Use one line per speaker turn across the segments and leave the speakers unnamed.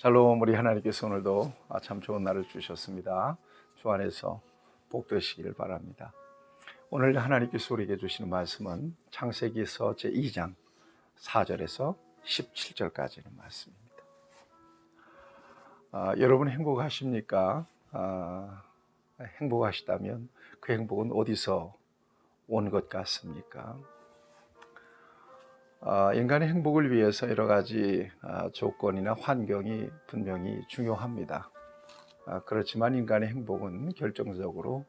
샬롬. 우리 하나님께서 오늘도 참 좋은 날을 주셨습니다. 주 안에서 복되시길 바랍니다. 오늘 하나님께서 우리에게 주시는 말씀은 창세기서 제2장 4절에서 17절까지의 말씀입니다. 여러분 행복하십니까? 행복하시다면 그 행복은 어디서 온 것 같습니까? 인간의 행복을 위해서 여러 가지 조건이나 환경이 분명히 중요합니다. 그렇지만 인간의 행복은 결정적으로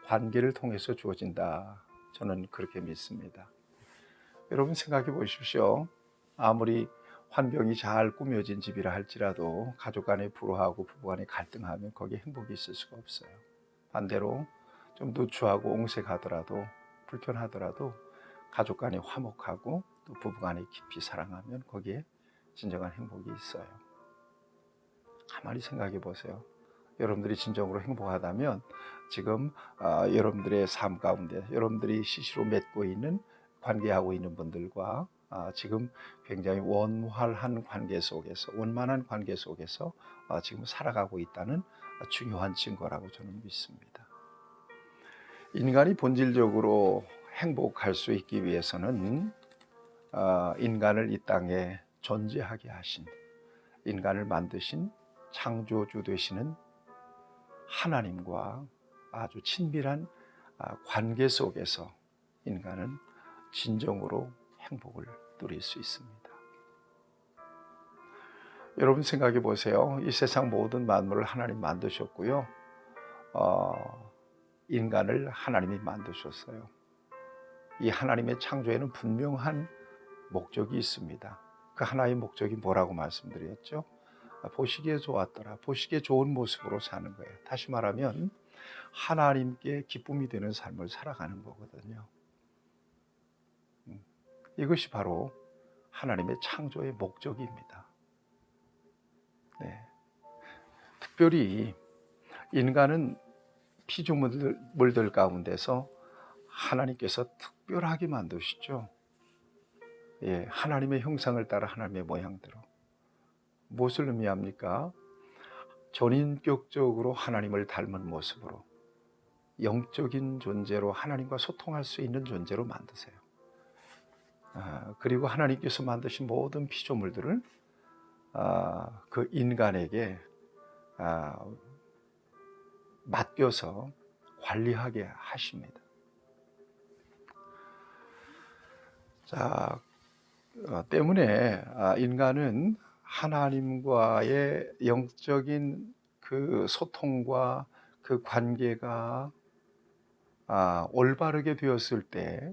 관계를 통해서 주어진다. 저는 그렇게 믿습니다. 여러분 생각해 보십시오. 아무리 환경이 잘 꾸며진 집이라 할지라도 가족 간에 불화하고 부부 간에 갈등하면 거기에 행복이 있을 수가 없어요. 반대로 좀 누추하고 옹색하더라도 불편하더라도 가족 간에 화목하고 또 부부 간에 깊이 사랑하면 거기에 진정한 행복이 있어요. 가만히 생각해 보세요. 여러분들이 진정으로 행복하다면 지금 여러분들의 삶 가운데 여러분들이 시시로 맺고 있는 관계하고 있는 분들과 지금 굉장히 원활한 관계 속에서 원만한 관계 속에서 지금 살아가고 있다는 중요한 증거라고 저는 믿습니다. 인간이 본질적으로 행복할 수 있기 위해서는 인간을 이 땅에 존재하게 하신, 인간을 만드신 창조주 되시는 하나님과 아주 친밀한 관계 속에서 인간은 진정으로 행복을 누릴 수 있습니다. 여러분 생각해 보세요. 이 세상 모든 만물을 하나님 만드셨고요. 인간을 하나님이 만드셨어요. 이 하나님의 창조에는 분명한 목적이 있습니다. 그 하나의 목적이 뭐라고 말씀드렸죠? 보시기에 좋았더라. 보시기에 좋은 모습으로 사는 거예요. 다시 말하면 하나님께 기쁨이 되는 삶을 살아가는 거거든요. 이것이 바로 하나님의 창조의 목적입니다. 네. 특별히 인간은 피조물들 가운데서 하나님께서 특별하게 만드시죠. 하나님의 형상을 따라 하나님의 모양대로. 무엇을 의미합니까? 전인격적으로 하나님을 닮은 모습으로 영적인 존재로 하나님과 소통할 수 있는 존재로 만드세요. 그리고 하나님께서 만드신 모든 피조물들을 그 인간에게 맡겨서 관리하게 하십니다. 자, 때문에 인간은 하나님과의 영적인 그 소통과 그 관계가 올바르게 되었을 때,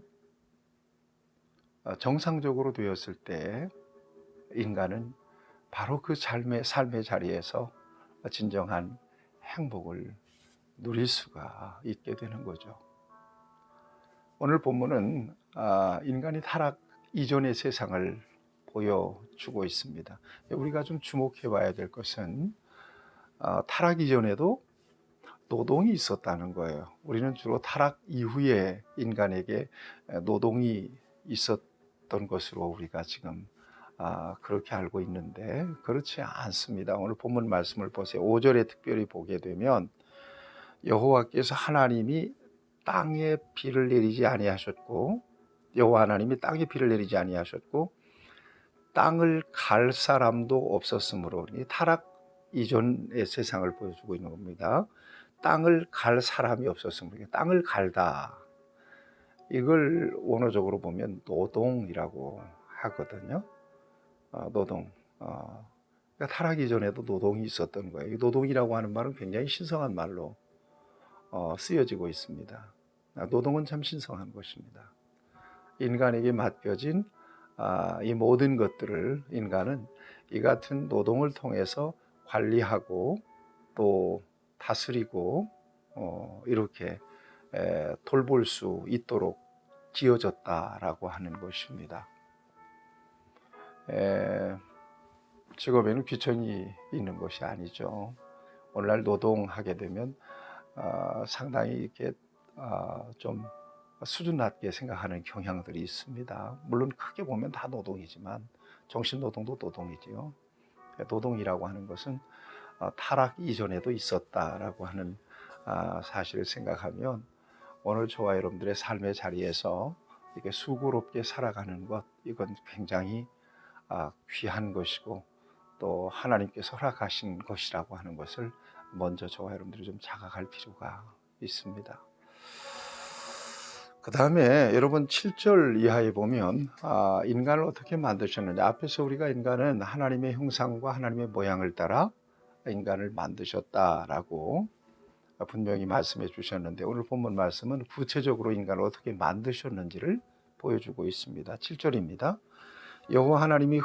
정상적으로 되었을 때 인간은 바로 그 삶의 자리에서 진정한 행복을 누릴 수가 있게 되는 거죠. 오늘 본문은 인간이 타락 이전의 세상을 보여주고 있습니다. 우리가 좀 주목해 봐야 될 것은 타락 이전에도 노동이 있었다는 거예요. 우리는 주로 타락 이후에 인간에게 노동이 있었던 것으로 우리가 지금 그렇게 알고 있는데 그렇지 않습니다. 오늘 본문 말씀을 보세요. 5절에 특별히 보게 되면 여호와께서 하나님이 땅에 비를 내리지 아니하셨고 여호와 하나님이 땅에 비를 내리지 아니하셨고 땅을 갈 사람도 없었으므로 타락 이전의 세상을 보여주고 있는 겁니다. 땅을 갈 사람이 없었으므로 땅을 갈다. 이걸 원어적으로 보면 노동이라고 하거든요. 노동. 그러니까 타락 이전에도 노동이 있었던 거예요. 노동이라고 하는 말은 굉장히 신성한 말로 쓰여지고 있습니다. 노동은 참 신성한 것입니다. 인간에게 맡겨진 이 모든 것들을 인간은 이 같은 노동을 통해서 관리하고 또 다스리고 이렇게 돌볼 수 있도록 지어졌다라고 하는 것입니다. 직업에는 귀천이 있는 것이 아니죠. 오늘날 노동하게 되면 상당히 이렇게 좀 수준 낮게 생각하는 경향들이 있습니다. 물론 크게 보면 다 노동이지만 정신노동도 노동이지요. 노동이라고 하는 것은 타락 이전에도 있었다라고 하는 사실을 생각하면 오늘 저와 여러분들의 삶의 자리에서 이렇게 수고롭게 살아가는 것, 이건 굉장히 귀한 것이고 또 하나님께서 허락하신 것이라고 하는 것을 먼저 저와 여러분들이 좀 자각할 필요가 있습니다. 그 다음에 여러분 7절 이하에 보면 인간을 어떻게 만드셨느냐. 앞에서 우리가 인간은 하나님의 형상과 하나님의 모양을 따라 인간을 만드셨다라고 분명히 말씀해 주셨는데, 오늘 본문 말씀은 구체적으로 인간을 어떻게 만드셨는지를 보여주고 있습니다. 7절입니다. 여호와 하나님이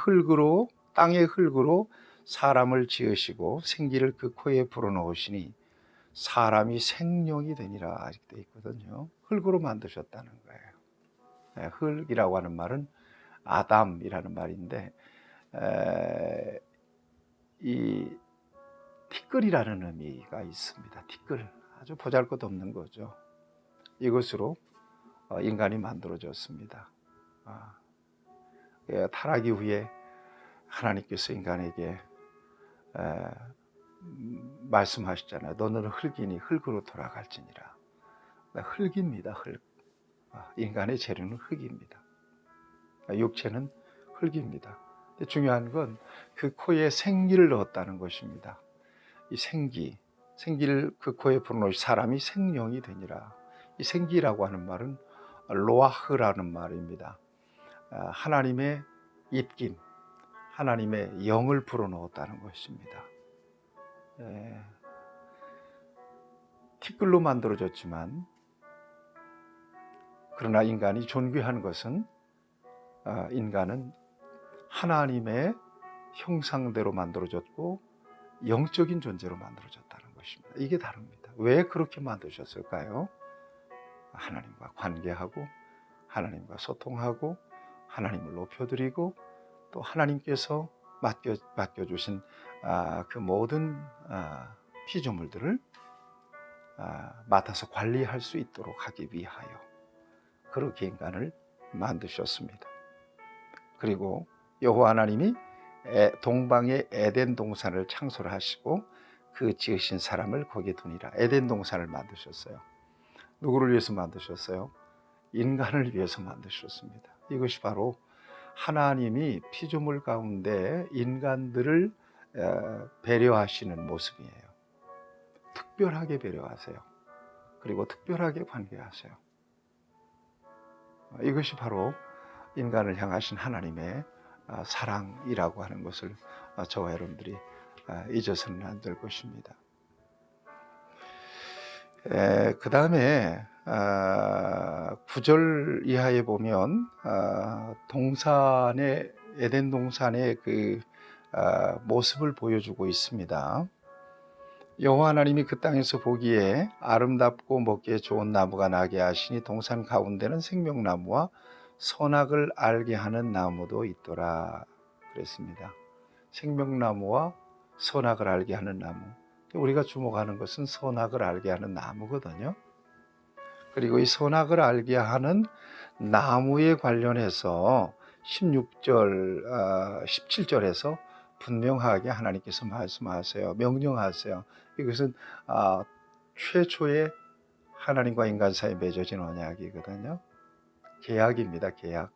땅의 흙으로 사람을 지으시고 생기를 그 코에 불어넣으시니 사람이 생명이 되니라 이렇게 되어 있거든요. 흙으로 만드셨다는 거예요. 흙이라고 하는 말은 아담이라는 말인데, 이 티끌이라는 의미가 있습니다. 티끌, 아주 보잘것없는 거죠. 이것으로 인간이 만들어졌습니다. 타락 이후에 하나님께서 인간에게 말씀하시잖아요. 너는 흙이니 흙으로 돌아갈지니라. 흙입니다. 흙. 인간의 재료는 흙입니다. 육체는 흙입니다. 근데 중요한 건 그 코에 생기를 넣었다는 것입니다. 이 생기를 그 코에 불어넣으시 사람이 생명이 되니라. 이 생기라고 하는 말은 로아흐라는 말입니다. 하나님의 입김, 하나님의 영을 불어넣었다는 것입니다. 티끌로 만들어졌지만, 그러나 인간이 존귀한 것은 인간은 하나님의 형상대로 만들어졌고 영적인 존재로 만들어졌다는 것입니다. 이게 다릅니다. 왜 그렇게 만드셨을까요? 하나님과 관계하고 하나님과 소통하고 하나님을 높여드리고 또 하나님께서 맡겨주신 그 모든 피조물들을 맡아서 관리할 수 있도록 하기 위하여 그렇게 인간을 만드셨습니다. 그리고 여호와 하나님이 동방의 에덴 동산을 창설을 하시고 그 지으신 사람을 거기에 두니라. 에덴 동산을 만드셨어요. 누구를 위해서 만드셨어요? 인간을 위해서 만드셨습니다. 이것이 바로 하나님이 피조물 가운데 인간들을 배려하시는 모습이에요. 특별하게 배려하세요. 그리고 특별하게 관계하세요. 이것이 바로 인간을 향하신 하나님의 사랑이라고 하는 것을 저와 여러분들이 잊어서는 안 될 것입니다. 그 다음에 9절 이하에 보면 에덴 동산의 그 모습을 보여주고 있습니다. 여호와 하나님이 그 땅에서 보기에 아름답고 먹기에 좋은 나무가 나게 하시니 동산 가운데는 생명나무와 선악을 알게 하는 나무도 있더라 그랬습니다. 생명나무와 선악을 알게 하는 나무. 우리가 주목하는 것은 선악을 알게 하는 나무거든요. 그리고 이 선악을 알게 하는 나무에 관련해서 17절에서 분명하게 하나님께서 말씀하세요. 명령하세요. 이것은 최초의 하나님과 인간 사이에 맺어진 언약이거든요. 계약입니다. 계약.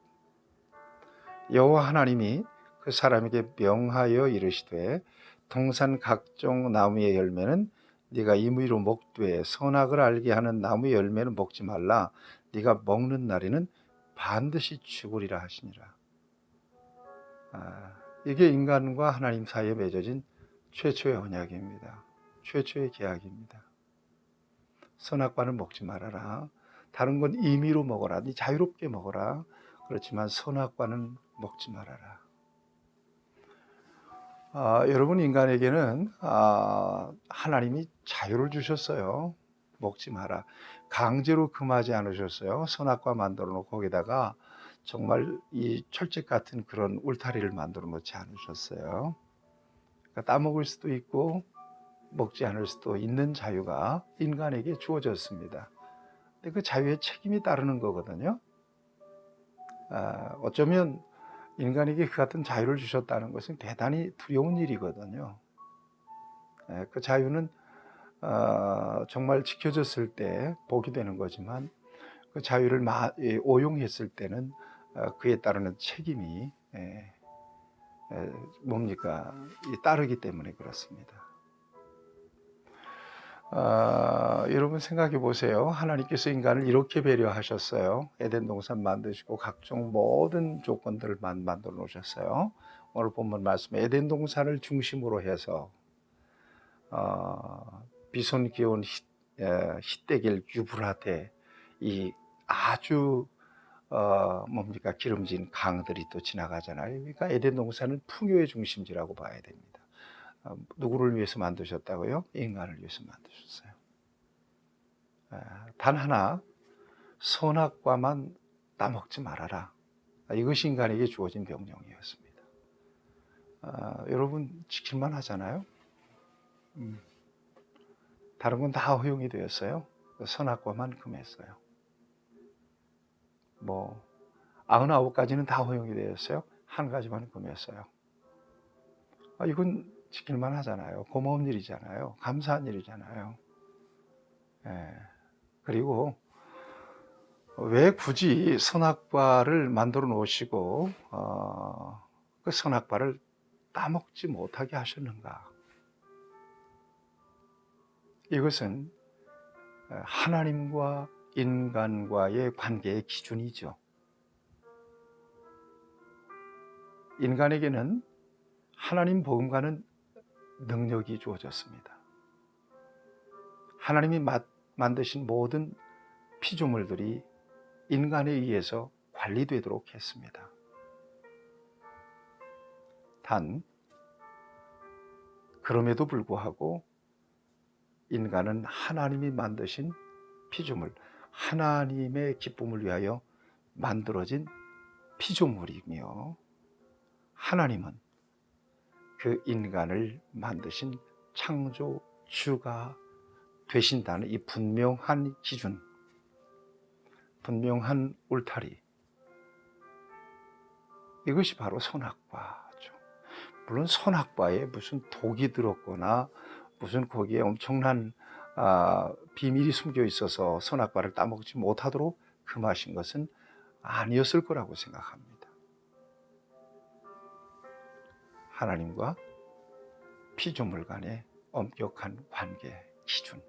여호와 하나님이 그 사람에게 명하여 이르시되 동산 각종 나무의 열매는 네가 임의로 먹되 선악을 알게 하는 나무의 열매는 먹지 말라. 네가 먹는 날에는 반드시 죽으리라 하시니라. 이게 인간과 하나님 사이에 맺어진 최초의 언약입니다. 최초의 계약입니다. 선악과는 먹지 말아라. 다른 건 임의로 먹어라. 네 자유롭게 먹어라. 그렇지만 선악과는 먹지 말아라. 여러분, 인간에게는 하나님이 자유를 주셨어요. 먹지 마라. 강제로 금하지 않으셨어요. 선악과 만들어 놓고 거기다가 정말 이 철책 같은 그런 울타리를 만들어 놓지 않으셨어요. 그러니까 따먹을 수도 있고 먹지 않을 수도 있는 자유가 인간에게 주어졌습니다. 근데 그 자유에 책임이 따르는 거거든요. 어쩌면 인간에게 그 같은 자유를 주셨다는 것은 대단히 두려운 일이거든요. 그 자유는 정말 지켜졌을 때 복이 되는 거지만 그 자유를 오용했을 때는 그에 따르는 책임이 뭡니까? 따르기 때문에 그렇습니다. 여러분 생각해 보세요. 하나님께서 인간을 이렇게 배려하셨어요. 에덴 동산 만드시고 각종 모든 조건들을 만들어 놓으셨어요. 오늘 본문 말씀 에덴 동산을 중심으로 해서 비손 기온 히데길 유브라데 이 아주 뭡니까 기름진 강들이 또 지나가잖아요. 그러니까 에덴 동산은 풍요의 중심지라고 봐야 됩니다. 누구를 위해서 만드셨다고요? 인간을 위해서 만드셨어요. 단 하나 선악과만 따먹지 말아라. 이것이 인간에게 주어진 명령이었습니다. 여러분 지킬만 하잖아요. 다른 건 다 허용이 되었어요. 선악과만 금했어요. 99가지는 다 허용이 되었어요. 한 가지만 금했어요. 이건 지킬만 하잖아요. 고마운 일이잖아요. 감사한 일이잖아요. 그리고 왜 굳이 선악과를 만들어 놓으시고 그 선악과를 따먹지 못하게 하셨는가? 이것은 하나님과 인간과의 관계의 기준이죠. 인간에게는 하나님 복음과는 능력이 주어졌습니다. 하나님이 만드신 모든 피조물들이 인간에 의해서 관리되도록 했습니다. 단 그럼에도 불구하고 인간은 하나님이 만드신 피조물, 하나님의 기쁨을 위하여 만들어진 피조물이며 하나님은 그 인간을 만드신 창조주가 되신다는 이 분명한 기준, 분명한 울타리, 이것이 바로 선악과죠. 물론 선악과에 무슨 독이 들었거나 무슨 거기에 엄청난 비밀이 숨겨 있어서 선악과를 따먹지 못하도록 금하신 것은 아니었을 거라고 생각합니다. 하나님과 피조물 간의 엄격한 관계 기준,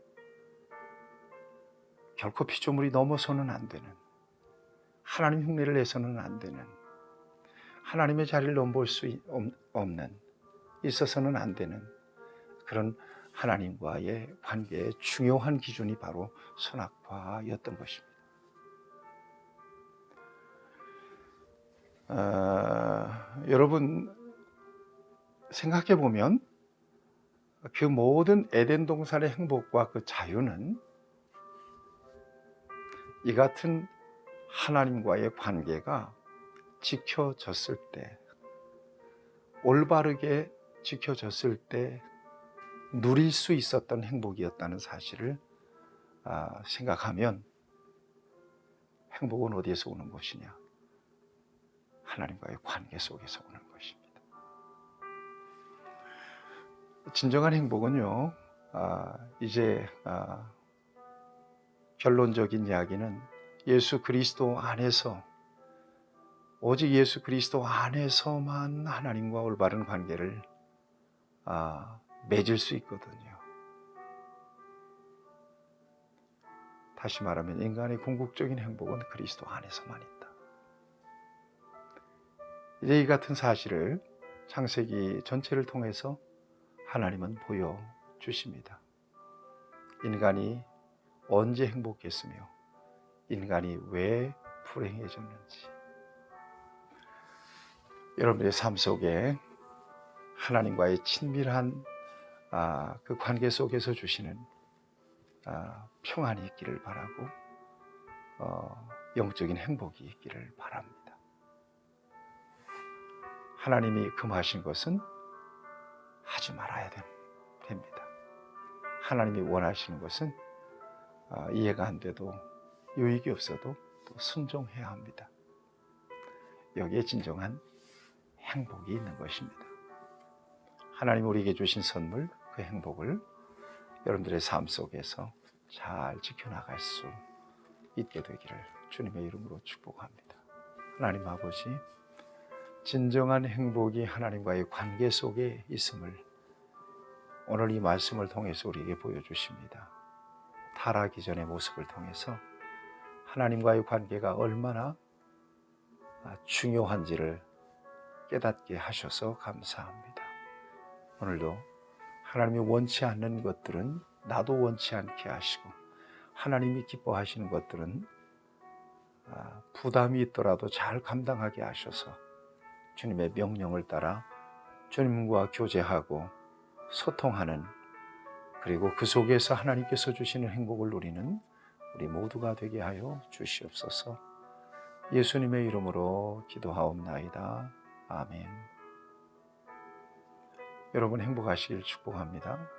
결코 피조물이 넘어서는 안 되는, 하나님 흉내를 내서는 안 되는, 하나님의 자리를 넘볼 수 없는, 있어서는 안 되는 그런 하나님과의 관계의 중요한 기준이 바로 선악과였던 것입니다. 여러분 생각해 보면 그 모든 에덴 동산의 행복과 그 자유는 이 같은 하나님과의 관계가 지켜졌을 때, 올바르게 지켜졌을 때 누릴 수 있었던 행복이었다는 사실을 생각하면 행복은 어디에서 오는 것이냐? 하나님과의 관계 속에서 오는 것입니다. 진정한 행복은요, 이제 결론적인 이야기는 예수 그리스도 안에서, 오직 예수 그리스도 안에서만 하나님과 올바른 관계를 맺을 수 있거든요. 다시 말하면 인간의 궁극적인 행복은 그리스도 안에서만 있다. 이제 이 같은 사실을 창세기 전체를 통해서 하나님은 보여주십니다. 인간이 언제 행복했으며 인간이 왜 불행해졌는지, 여러분의 삶 속에 하나님과의 친밀한 그 관계 속에서 주시는 평안이 있기를 바라고 영적인 행복이 있기를 바랍니다. 하나님이 금하신 것은 하지 말아야 됩니다. 하나님이 원하시는 것은 이해가 안 돼도 유익이 없어도 또 순종해야 합니다. 여기에 진정한 행복이 있는 것입니다. 하나님 우리에게 주신 선물, 그 행복을 여러분들의 삶 속에서 잘 지켜나갈 수 있게 되기를 주님의 이름으로 축복합니다. 하나님 아버지, 진정한 행복이 하나님과의 관계 속에 있음을 오늘 이 말씀을 통해서 우리에게 보여주십니다. 타락이 전의 모습을 통해서 하나님과의 관계가 얼마나 중요한지를 깨닫게 하셔서 감사합니다. 오늘도 하나님이 원치 않는 것들은 나도 원치 않게 하시고, 하나님이 기뻐하시는 것들은 부담이 있더라도 잘 감당하게 하셔서 주님의 명령을 따라 주님과 교제하고 소통하는, 그리고 그 속에서 하나님께서 주시는 행복을 누리는 우리 모두가 되게 하여 주시옵소서. 예수님의 이름으로 기도하옵나이다. 아멘. 여러분 행복하시길 축복합니다.